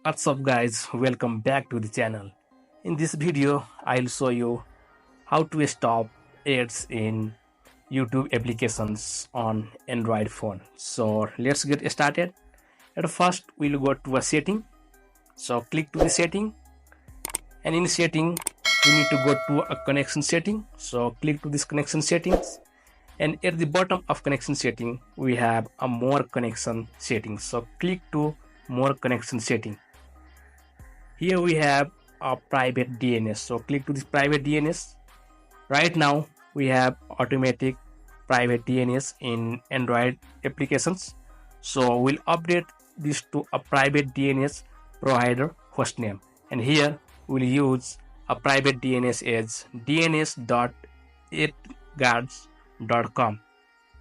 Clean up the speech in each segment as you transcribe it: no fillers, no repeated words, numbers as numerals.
What's up guys, welcome back to the channel. In this video I'll show you how to stop ads in YouTube applications on Android phone. So let's get started. At first we'll go to a setting. So click to the setting, and in setting we need to go to a connection setting. So click to this connection settings, and at the bottom of connection setting we have a more connection settings. So click to more connection setting. Here we have a private DNS. So click to this private DNS. Right now we have automatic private DNS in Android applications. So we'll update this to a private DNS provider hostname, and here we'll use a private DNS as dns.itguards.com.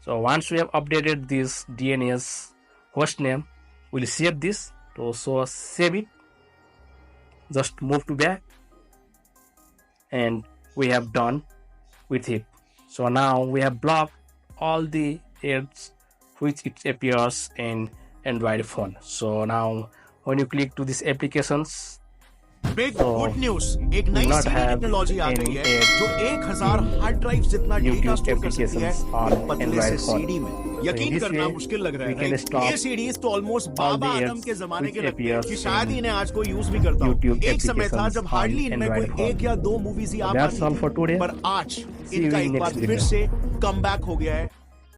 So once we have updated this DNS hostname, we'll save this. So save it. Just move to back, and we have done with it. So now we have blocked all the ads which it appears in Android phone. So now when you click to these applications, big good news एक नई CD technology आ गई है जो 1000 hard drive जितना data store कर सकती है पतले से सीडी में। यकीन करना मुश्किल लग रहा है। ये सीडीज तो ऑलमोस्ट बाबा आदम के जमाने के लगते हैं कि शायद ही इन्हें आज कोई यूज भी करता हो। एक समय था जब हार्डली इनमें कोई एक या दो मूवीज ही आ पाती थी, पर आज इनका एक बार फिर से कमबैक हो गया है